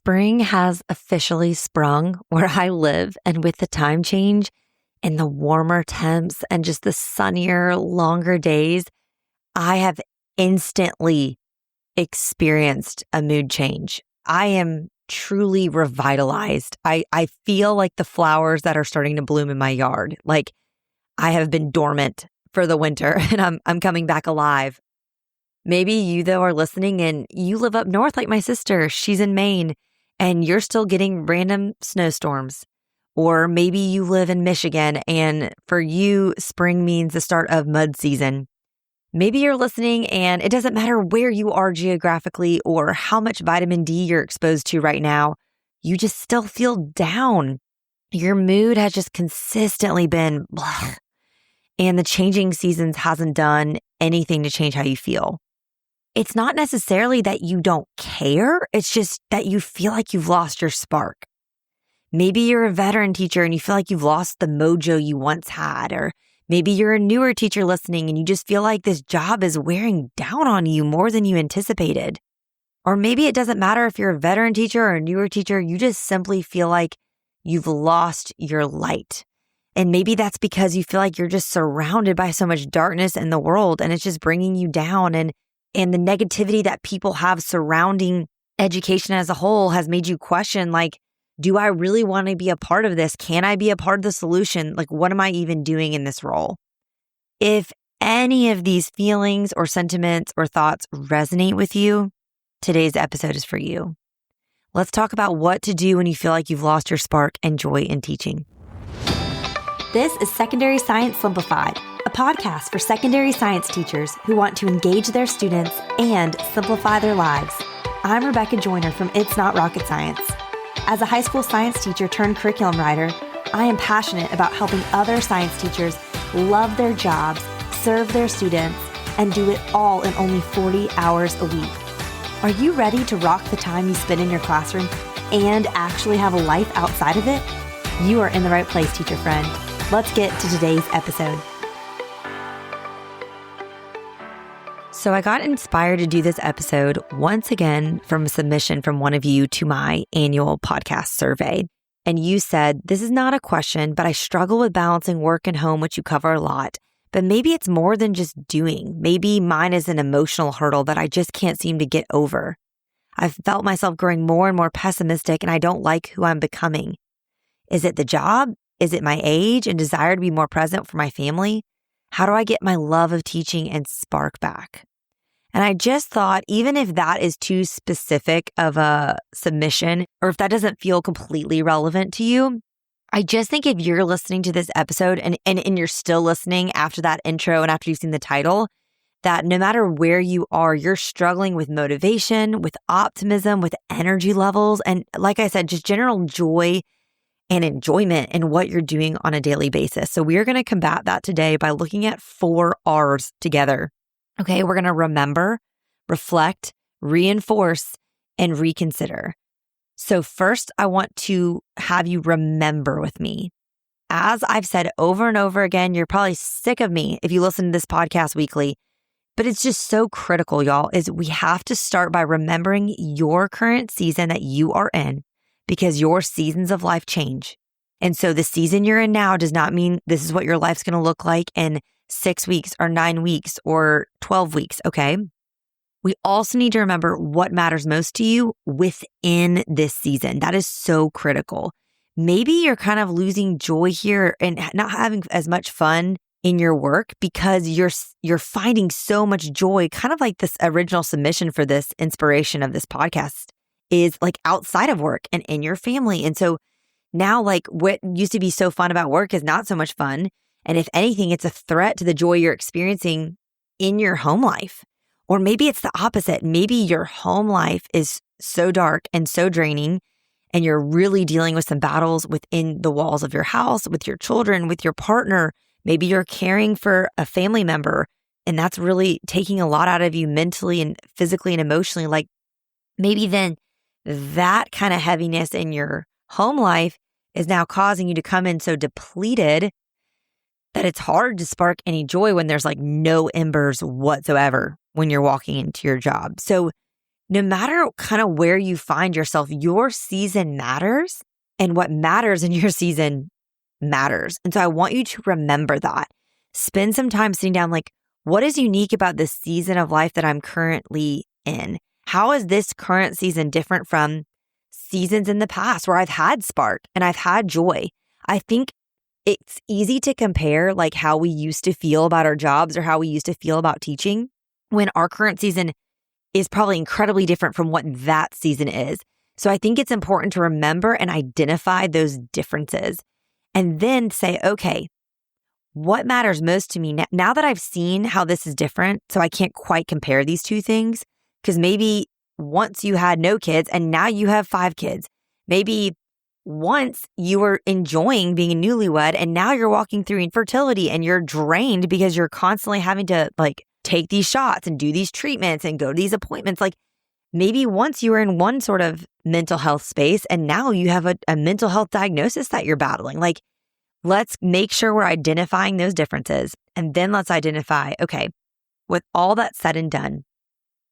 Spring has officially sprung where I live, and with the time change and the warmer temps and just the sunnier, longer days, I have instantly experienced a mood change. I am truly revitalized. I feel like the flowers that are starting to bloom in my yard. Like I have been dormant for the winter and I'm coming back alive. Maybe you, though, are listening and you live up north like my sister. She's in Maine and you're still getting random snowstorms. Or maybe you live in Michigan and for you, spring means the start of mud season. Maybe you're listening and it doesn't matter where you are geographically or how much vitamin D you're exposed to right now. You just still feel down. Your mood has just consistently been blah. And the changing seasons hasn't done anything to change how you feel. It's not necessarily that you don't care. It's just that you feel like you've lost your spark. Maybe you're a veteran teacher and you feel like you've lost the mojo you once had. Or maybe you're a newer teacher listening and you just feel like this job is wearing down on you more than you anticipated. Or maybe it doesn't matter if you're a veteran teacher or a newer teacher. You just simply feel like you've lost your light. And maybe that's because you feel like you're just surrounded by so much darkness in the world and it's just bringing you down. And the negativity that people have surrounding education as a whole has made you question, like, do I really want to be a part of this? Can I be a part of the solution? Like, what am I even doing in this role? If any of these feelings or sentiments or thoughts resonate with you, today's episode is for you. Let's talk about what to do when you feel like you've lost your spark and joy in teaching. This is Secondary Science Simplified, a podcast for secondary science teachers who want to engage their students and simplify their lives. I'm Rebecca Joyner from It's Not Rocket Science. As a high school science teacher turned curriculum writer, I am passionate about helping other science teachers love their jobs, serve their students, and do it all in only 40 hours a week. Are you ready to rock the time you spend in your classroom and actually have a life outside of it? You are in the right place, teacher friend. Let's get to today's episode. So I got inspired to do this episode once again from a submission from one of you to my annual podcast survey. And you said, this is not a question, but I struggle with balancing work and home, which you cover a lot. But maybe it's more than just doing. Maybe mine is an emotional hurdle that I just can't seem to get over. I've felt myself growing more and more pessimistic and I don't like who I'm becoming. Is it the job? Is it my age and desire to be more present for my family? How do I get my love of teaching and spark back? And I just thought, even if that is too specific of a submission, or if that doesn't feel completely relevant to you, I just think if you're listening to this episode and you're still listening after that intro and after you've seen the title, that no matter where you are, you're struggling with motivation, with optimism, with energy levels, and like I said, just general joy and enjoyment in what you're doing on a daily basis. So we are going to combat that today by looking at 4 R's together. Okay, we're going to remember, reflect, reinforce, and reconsider. So first, I want to have you remember with me. As I've said over and over again, you're probably sick of me if you listen to this podcast weekly, but it's just so critical, y'all, is we have to start by remembering your current season that you are in, because your seasons of life change. And so the season you're in now does not mean this is what your life's going to look like in 6 weeks or 9 weeks or 12 weeks, okay? We also need to remember what matters most to you within this season. That is so critical. Maybe you're kind of losing joy here and not having as much fun in your work because you're finding so much joy, kind of like this original submission for this inspiration of this podcast is like outside of work and in your family. And so now like what used to be so fun about work is not so much fun. And if anything, it's a threat to the joy you're experiencing in your home life. Or maybe it's the opposite. Maybe your home life is so dark and so draining, and you're really dealing with some battles within the walls of your house, with your children, with your partner. Maybe you're caring for a family member, and that's really taking a lot out of you mentally and physically and emotionally. Like maybe then that kind of heaviness in your home life is now causing you to come in so depleted that it's hard to spark any joy when there's like no embers whatsoever when you're walking into your job. So no matter kind of where you find yourself, your season matters, and what matters in your season matters. And so I want you to remember that. Spend some time sitting down, like, what is unique about this season of life that I'm currently in? How is this current season different from seasons in the past where I've had spark and I've had joy? I think it's easy to compare like how we used to feel about our jobs or how we used to feel about teaching when our current season is probably incredibly different from what that season is. So I think it's important to remember and identify those differences and then say, okay, what matters most to me now that I've seen how this is different? So I can't quite compare these two things because maybe once you had no kids and now you have 5 kids. Maybe once you were enjoying being a newlywed and now you're walking through infertility and you're drained because you're constantly having to like take these shots and do these treatments and go to these appointments. Like maybe once you were in one sort of mental health space and now you have a mental health diagnosis that you're battling. Like, let's make sure we're identifying those differences. And then let's identify, okay, with all that said and done,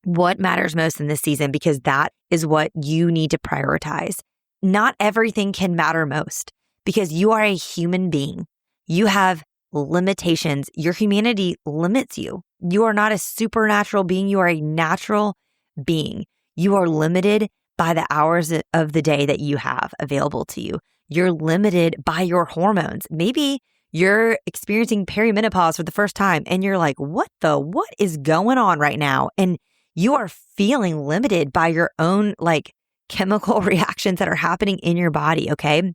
what matters most in this season? Because that is what you need to prioritize. Not everything can matter most because you are a human being. You have limitations. Your humanity limits you. You are not a supernatural being. You are a natural being. You are limited by the hours of the day that you have available to you. You're limited by your hormones. Maybe you're experiencing perimenopause for the first time and you're like, what is going on right now? And you are feeling limited by your own like chemical reactions that are happening in your body, okay?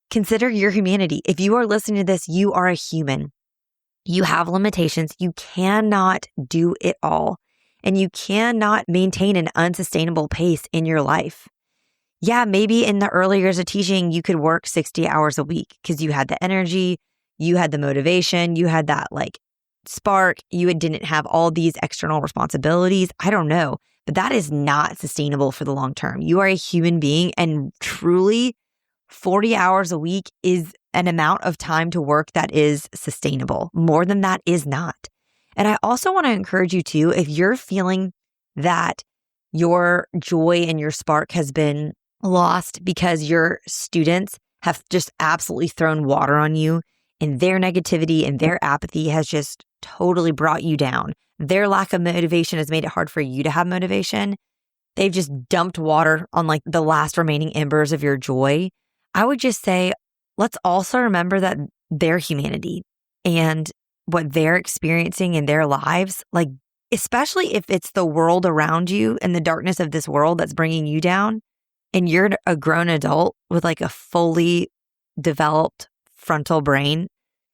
Consider your humanity. If you are listening to this, you are a human. You have limitations. You cannot do it all. And you cannot maintain an unsustainable pace in your life. Yeah, maybe in the early years of teaching, you could work 60 hours a week because you had the energy, you had the motivation, you had that like spark, you didn't have all these external responsibilities. I don't know, but that is not sustainable for the long term. You are a human being and truly 40 hours a week is an amount of time to work that is sustainable. More than that is not. And I also want to encourage you too, if you're feeling that your joy and your spark has been lost because your students have just absolutely thrown water on you and their negativity and their apathy has just totally brought you down. Their lack of motivation has made it hard for you to have motivation. They've just dumped water on like the last remaining embers of your joy. I would just say, let's also remember that their humanity and what they're experiencing in their lives, like especially if it's the world around you and the darkness of this world that's bringing you down, and you're a grown adult with like a fully developed frontal brain,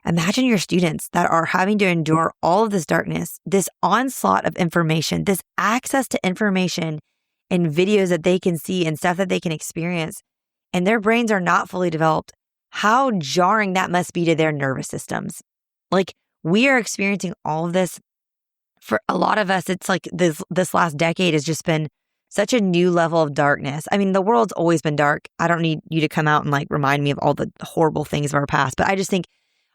imagine your students that are having to endure all of this darkness, this onslaught of information, this access to information and videos that they can see and stuff that they can experience, and their brains are not fully developed. How jarring that must be to their nervous systems. Like we are experiencing all of this. For a lot of us, it's like this last decade has just been such a new level of darkness. I mean, the world's always been dark. I don't need you to come out and like remind me of all the horrible things of our past, but I just think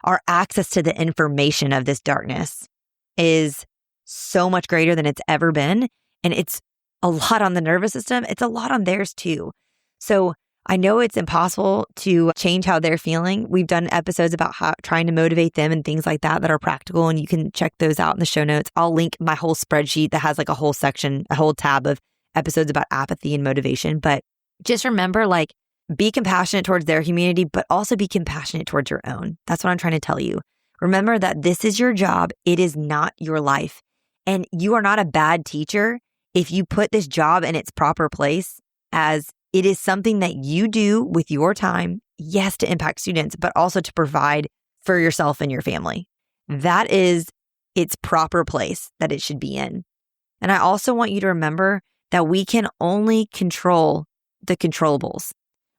our access to the information of this darkness is so much greater than it's ever been. And it's a lot on the nervous system. It's a lot on theirs too. So I know it's impossible to change how they're feeling. We've done episodes about trying to motivate them and things like that are practical. And you can check those out in the show notes. I'll link my whole spreadsheet that has like a whole section, a whole tab of episodes about apathy and motivation. But just remember, like, be compassionate towards their humanity, but also be compassionate towards your own. That's what I'm trying to tell you. Remember that this is your job. It is not your life. And you are not a bad teacher if you put this job in its proper place, as it is something that you do with your time, yes, to impact students, but also to provide for yourself and your family. That is its proper place that it should be in. And I also want you to remember that we can only control the controllables.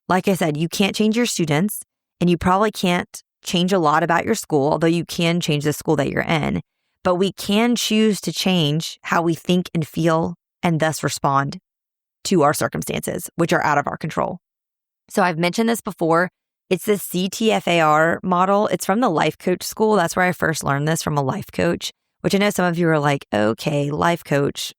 Like I said, you can't change your students, and you probably can't change a lot about your school, although you can change the school that you're in. But we can choose to change how we think and feel and thus respond to our circumstances, which are out of our control. So I've mentioned this before. It's the CTFAR model. It's from the life coach school. That's where I first learned this, from a life coach, which I know some of you are like, okay, life coach.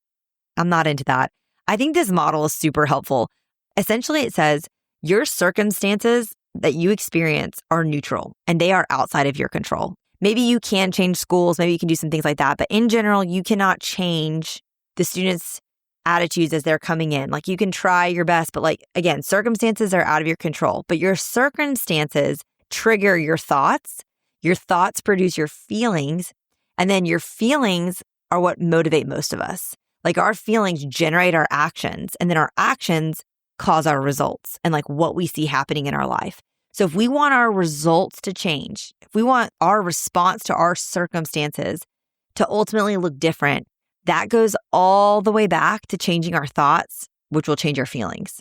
I'm not into that. I think this model is super helpful. Essentially, it says your circumstances that you experience are neutral and they are outside of your control. Maybe you can change schools, maybe you can do some things like that, but in general, you cannot change the students' attitudes as they're coming in. Like you can try your best, but like, again, circumstances are out of your control, but your circumstances trigger your thoughts produce your feelings, and then your feelings are what motivate most of us. Like our feelings generate our actions, and then our actions cause our results and like what we see happening in our life. So if we want our results to change, if we want our response to our circumstances to ultimately look different, that goes all the way back to changing our thoughts, which will change our feelings.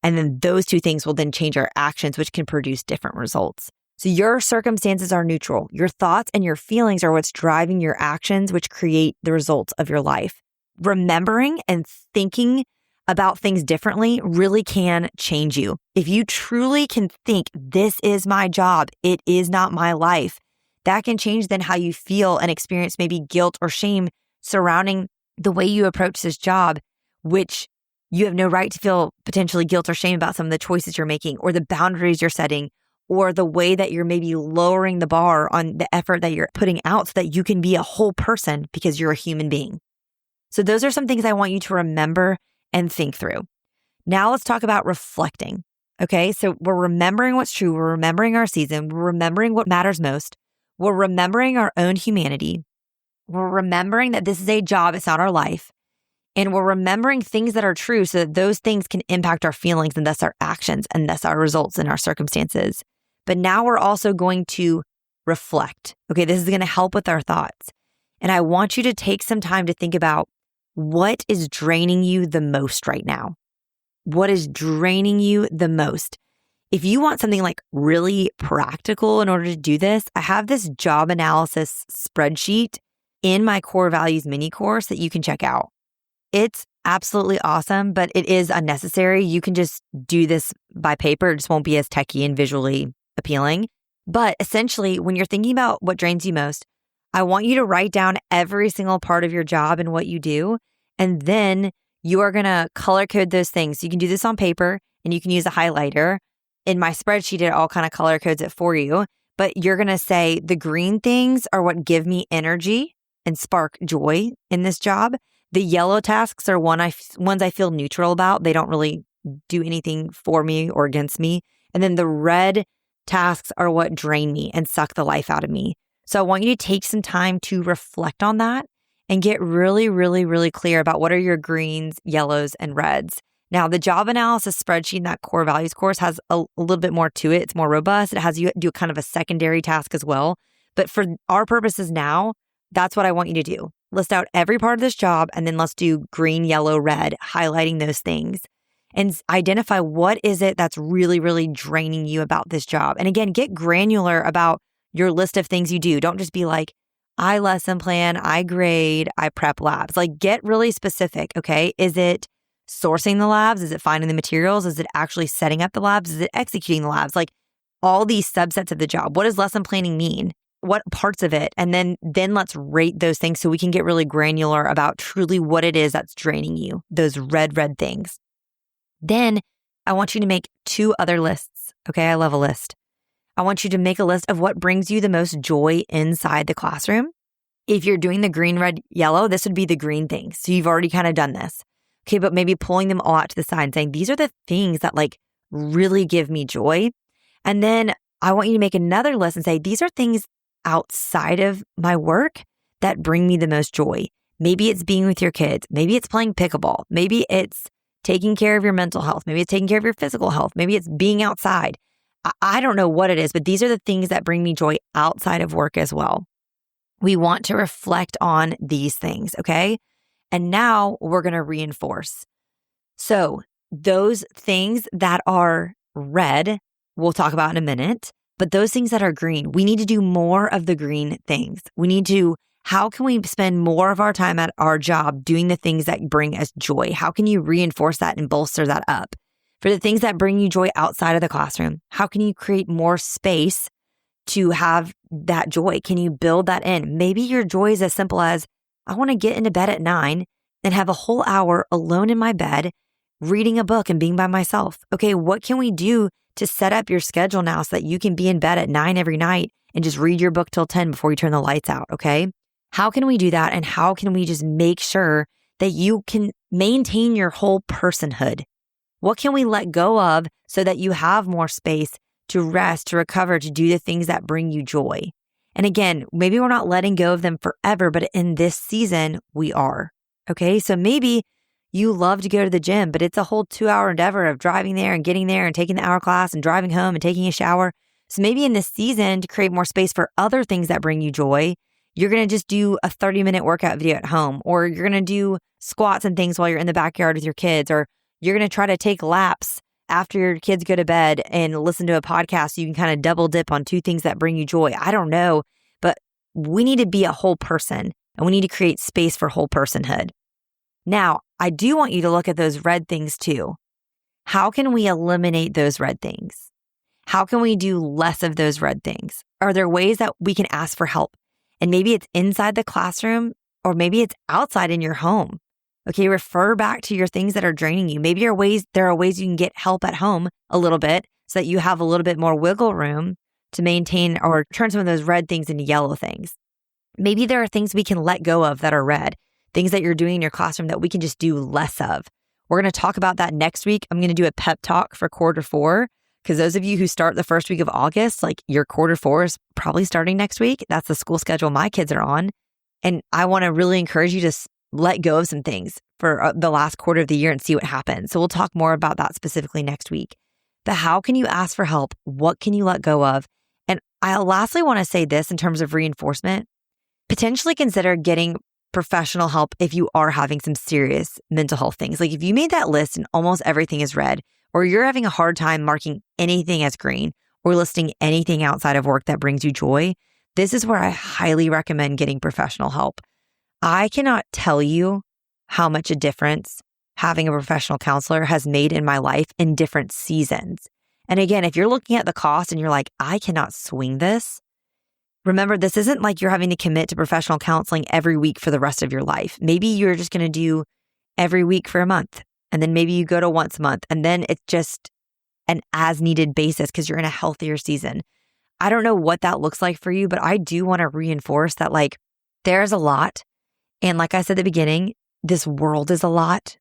And then those two things will then change our actions, which can produce different results. So your circumstances are neutral. Your thoughts and your feelings are what's driving your actions, which create the results of your life. Remembering and thinking about things differently really can change you. If you truly can think, this is my job, it is not my life, that can change then how you feel and experience maybe guilt or shame surrounding the way you approach this job, which you have no right to feel potentially guilt or shame about some of the choices you're making or the boundaries you're setting or the way that you're maybe lowering the bar on the effort that you're putting out so that you can be a whole person because you're a human being. So those are some things I want you to remember and think through. Now let's talk about reflecting. Okay, so we're remembering what's true. We're remembering our season. We're remembering what matters most. We're remembering our own humanity. We're remembering that this is a job, it's not our life. And we're remembering things that are true so that those things can impact our feelings and thus our actions and thus our results and our circumstances. But now we're also going to reflect. Okay, this is going to help with our thoughts. And I want you to take some time to think about what is draining you the most right now. What is draining you the most? If you want something like really practical in order to do this, I have this job analysis spreadsheet in my core values mini course that you can check out. It's absolutely awesome, but it is unnecessary. You can just do this by paper. It just won't be as techy and visually appealing. But essentially, when you're thinking about what drains you most, I want you to write down every single part of your job and what you do. And then you are going to color code those things. You can do this on paper and you can use a highlighter. In my spreadsheet, it all kind of color codes it for you. But you're going to say the green things are what give me energy and spark joy in this job. The yellow tasks are ones I feel neutral about. They don't really do anything for me or against me. And then the red tasks are what drain me and suck the life out of me. So I want you to take some time to reflect on that and get really, really, really clear about what are your greens, yellows, and reds. Now, the job analysis spreadsheet in that core values course has a little bit more to it. It's more robust. It has you do kind of a secondary task as well. But for our purposes now, that's what I want you to do. List out every part of this job and then let's do green, yellow, red, highlighting those things and identify what is it that's really, really draining you about this job. And again, get granular about your list of things you do. Don't just be like, I lesson plan, I grade, I prep labs. Like get really specific, okay? Is it sourcing the labs? Is it finding the materials? Is it actually setting up the labs? Is it executing the labs? Like all these subsets of the job. What does lesson planning mean? What parts of it? And then let's rate those things so we can get really granular about truly what it is that's draining you, those red things. Then I want you to make 2 other lists. Okay, I love a list. I want you to make a list of what brings you the most joy inside the classroom. If you're doing the green, red, yellow, this would be the green things. So you've already kind of done this. Okay, but maybe pulling them all out to the side and saying, these are the things that like really give me joy. And then I want you to make another list and say, these are things outside of my work that bring me the most joy. Maybe it's being with your kids. Maybe it's playing pickleball. Maybe it's taking care of your mental health. Maybe it's taking care of your physical health. Maybe it's being outside. I don't know what it is, but these are the things that bring me joy outside of work as well. We want to reflect on these things, okay? And now we're going to reinforce. So those things that are red, we'll talk about in a minute, but those things that are green, we need to do more of the green things. How can we spend more of our time at our job doing the things that bring us joy? How can you reinforce that and bolster that up? For the things that bring you joy outside of the classroom, how can you create more space to have that joy? Can you build that in? Maybe your joy is as simple as, I want to get into bed at 9 and have a whole hour alone in my bed, reading a book and being by myself. Okay, what can we do to set up your schedule now so that you can be in bed at 9 every night and just read your book till 10 before you turn the lights out, okay? How can we do that? And how can we just make sure that you can maintain your whole personhood? What can we let go of so that you have more space to rest, to recover, to do the things that bring you joy? And again, maybe we're not letting go of them forever, but in this season, we are. Okay, so maybe you love to go to the gym, but it's a whole 2-hour endeavor of driving there and getting there and taking the hour class and driving home and taking a shower. So maybe in this season, to create more space for other things that bring you joy, you're going to just do a 30-minute workout video at home, or you're going to do squats and things while you're in the backyard with your kids, or you're going to try to take laps after your kids go to bed and listen to a podcast so you can kind of double dip on 2 things that bring you joy. I don't know, but we need to be a whole person and we need to create space for whole personhood. Now, I do want you to look at those red things too. How can we eliminate those red things? How can we do less of those red things? Are there ways that we can ask for help? And maybe it's inside the classroom, or maybe it's outside in your home. Okay, refer back to your things that are draining you. Maybe there are ways you can get help at home a little bit so that you have a little bit more wiggle room to maintain or turn some of those red things into yellow things. Maybe there are things we can let go of that are red, things that you're doing in your classroom that we can just do less of. We're going to talk about that next week. I'm going to do a pep talk for quarter 4, because those of you who start the first week of August, like your quarter 4 is probably starting next week. That's the school schedule my kids are on. And I want to really encourage you to let go of some things for the last quarter of the year and see what happens. So we'll talk more about that specifically next week. But how can you ask for help? What can you let go of? And I lastly want to say this in terms of reinforcement. Potentially consider getting professional help if you are having some serious mental health things. Like if you made that list and almost everything is red, or you're having a hard time marking anything as green or listing anything outside of work that brings you joy, this is where I highly recommend getting professional help. I cannot tell you how much a difference having a professional counselor has made in my life in different seasons. And again, if you're looking at the cost and you're like, I cannot swing this, remember, this isn't like you're having to commit to professional counseling every week for the rest of your life. Maybe you're just going to do every week for a month, and then maybe you go to once a month, and then it's just an as-needed basis because you're in a healthier season. I don't know what that looks like for you, but I do want to reinforce that there's a lot. And like I said at the beginning, this world is a lot.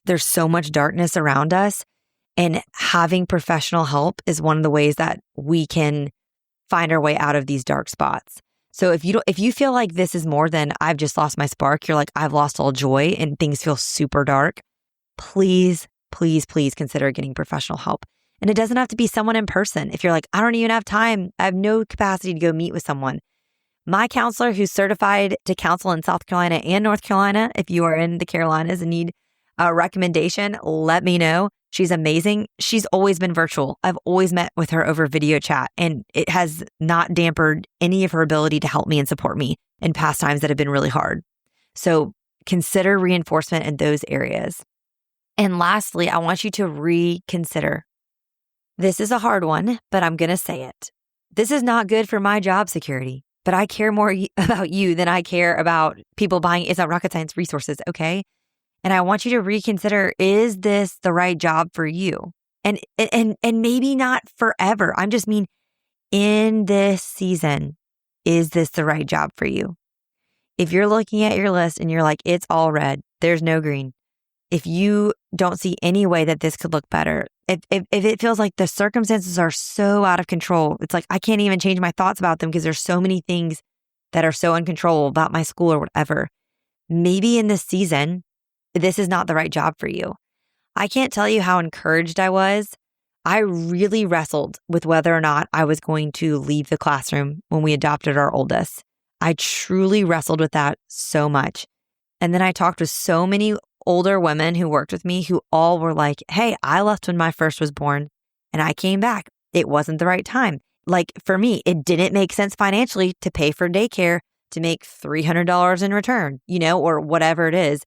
There's so much darkness around us, and having professional help is one of the ways that we can find our way out of these dark spots. So if you feel like this is more than I've just lost my spark, you're like, I've lost all joy and things feel super dark, please, please, please consider getting professional help. And it doesn't have to be someone in person. If you're like, I don't even have time, I have no capacity to go meet with someone. My counselor, who's certified to counsel in South Carolina and North Carolina, if you are in the Carolinas and need a recommendation, let me know. She's amazing. She's always been virtual. I've always met with her over video chat, and it has not dampened any of her ability to help me and support me in past times that have been really hard. So consider reinforcement in those areas. And lastly, I want you to reconsider. This is a hard one, but I'm going to say it. This is not good for my job security, but I care more about you than I care about people buying It's Not Rocket Science resources, okay? And I want you to reconsider, is this the right job for you? And maybe not forever. I just mean in this season, is this the right job for you? If you're looking at your list and you're like, it's all red, there's no green. If you don't see any way that this could look better, if it feels like the circumstances are so out of control, it's like I can't even change my thoughts about them because there's so many things that are so uncontrollable about my school or whatever. Maybe in this season, this is not the right job for you. I can't tell you how encouraged I was. I really wrestled with whether or not I was going to leave the classroom when we adopted our oldest. I truly wrestled with that so much. And then I talked with so many older women who worked with me who all were like, hey, I left when my first was born and I came back. It wasn't the right time. Like for me, it didn't make sense financially to pay for daycare to make $300 in return, or whatever it is.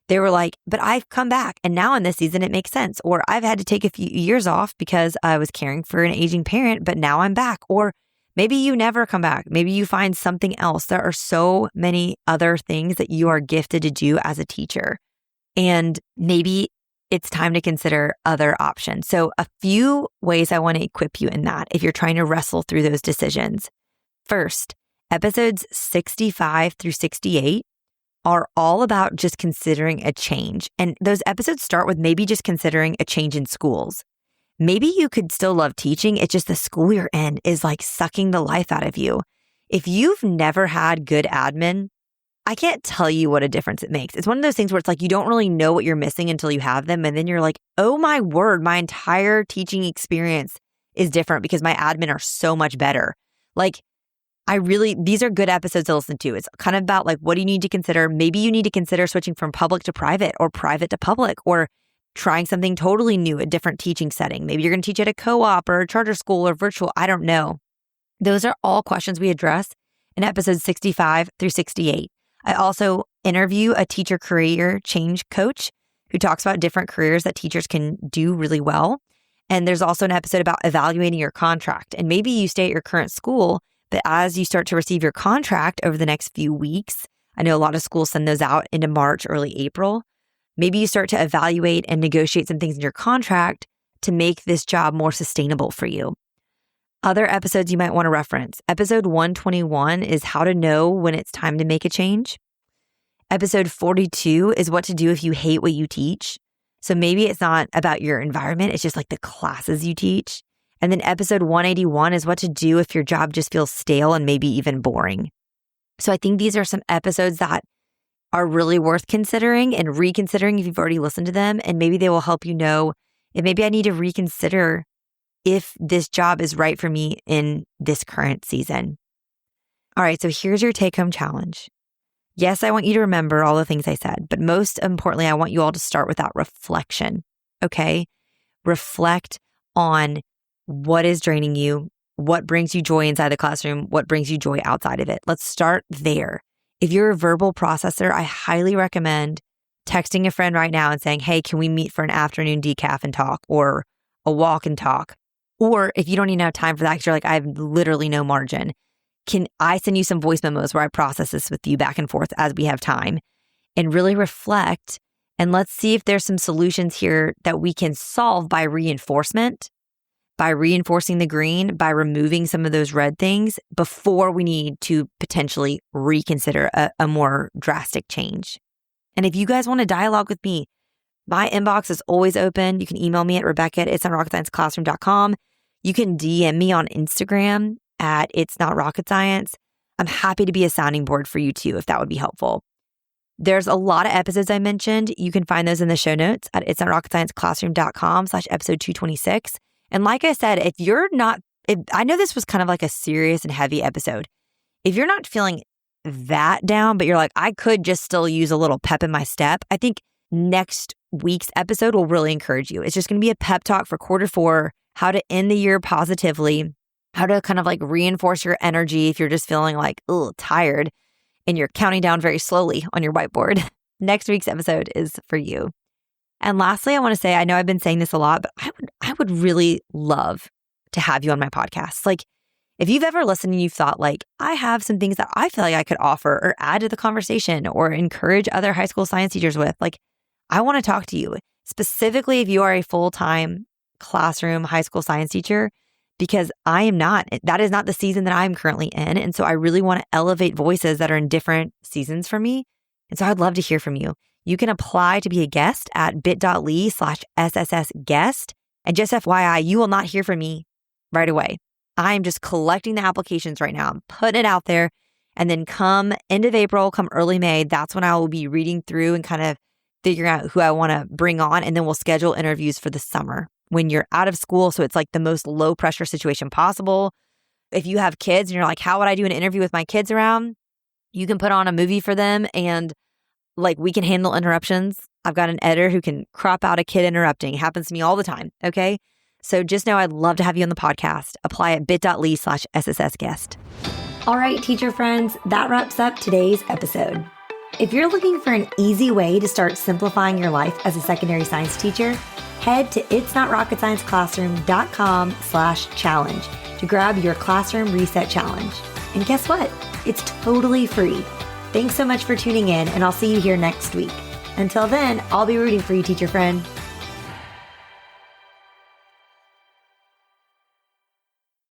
They were like, but I've come back and now in this season, it makes sense. Or I've had to take a few years off because I was caring for an aging parent, but now I'm back. Or Maybe you never come back. Maybe you find something else. There are so many other things that you are gifted to do as a teacher. And maybe it's time to consider other options. So a few ways I want to equip you in that if you're trying to wrestle through those decisions. First, episodes 65 through 68 are all about just considering a change. And those episodes start with maybe just considering a change in schools. Maybe you could still love teaching. It's just the school you're in is like sucking the life out of you. If you've never had good admin, I can't tell you what a difference it makes. It's one of those things where it's like you don't really know what you're missing until you have them. And then you're like, oh my word, my entire teaching experience is different because my admin are so much better. Like, these are good episodes to listen to. It's kind of about like, what do you need to consider? Maybe you need to consider switching from public to private or private to public, or trying something totally new, a different teaching setting. Maybe you're going to teach at a co-op or a charter school or virtual. I don't know. Those are all questions we address in episodes 65 through 68. I also interview a teacher career change coach who talks about different careers that teachers can do really well. And there's also an episode about evaluating your contract. And maybe you stay at your current school, but as you start to receive your contract over the next few weeks, I know a lot of schools send those out into March, early April. Maybe you start to evaluate and negotiate some things in your contract to make this job more sustainable for you. Other episodes you might want to reference. Episode 121 is how to know when it's time to make a change. Episode 42 is what to do if you hate what you teach. So maybe it's not about your environment, it's just like the classes you teach. And then episode 181 is what to do if your job just feels stale and maybe even boring. So I think these are some episodes that are really worth considering and reconsidering if you've already listened to them. And maybe they will help you know if maybe I need to reconsider if this job is right for me in this current season. All right, so here's your take-home challenge. Yes, I want you to remember all the things I said, but most importantly, I want you all to start with that reflection, okay? Reflect on what is draining you, what brings you joy inside the classroom, what brings you joy outside of it. Let's start there. If you're a verbal processor, I highly recommend texting a friend right now and saying, hey, can we meet for an afternoon decaf and talk, or a walk and talk? Or if you don't even have time for that because you're like, I have literally no margin, can I send you some voice memos where I process this with you back and forth as we have time, and really reflect, and let's see if there's some solutions here that we can solve by reinforcement, by reinforcing the green, by removing some of those red things before we need to potentially reconsider a more drastic change. And if you guys want to dialogue with me, my inbox is always open. You can email me at rebecca@itsnotrocketscienceclassroom.com. You can DM me on Instagram at It's Not Rocket Science. I'm happy to be a sounding board for you too, if that would be helpful. There's a lot of episodes I mentioned. You can find those in the show notes at itsnotrocketscienceclassroom.com/episode 226. And like I said, if I know this was kind of like a serious and heavy episode. If you're not feeling that down, but you're like, I could just still use a little pep in my step, I think next week's episode will really encourage you. It's just going to be a pep talk for quarter 4, how to end the year positively, how to kind of like reinforce your energy if you're just feeling like, tired and you're counting down very slowly on your whiteboard. Next week's episode is for you. And lastly, I want to say, I know I've been saying this a lot, but I would really love to have you on my podcast. Like, if you've ever listened and you've thought like, I have some things that I feel like I could offer or add to the conversation or encourage other high school science teachers with, like, I want to talk to you. Specifically, if you are a full-time classroom high school science teacher, because I am not. That is not the season that I'm currently in. And so I really want to elevate voices that are in different seasons for me. And so I'd love to hear from you. You can apply to be a guest at bit.ly/SSSguest. And just FYI, you will not hear from me right away. I'm just collecting the applications right now. I'm putting it out there. And then come end of April, come early May, that's when I will be reading through and kind of figuring out who I want to bring on. And then we'll schedule interviews for the summer when you're out of school. So it's like the most low pressure situation possible. If you have kids and you're like, how would I do an interview with my kids around? You can put on a movie for them and like we can handle interruptions. I've got an editor who can crop out a kid interrupting. It happens to me all the time. Okay. So just know I'd love to have you on the podcast. Apply at bit.ly/SSSguest. All right, teacher friends, that wraps up today's episode. If you're looking for an easy way to start simplifying your life as a secondary science teacher, head to itsnotrocketscienceclassroom.com/challenge to grab your classroom reset challenge. And guess what? It's totally free. Thanks so much for tuning in, and I'll see you here next week. Until then, I'll be rooting for you, teacher friend.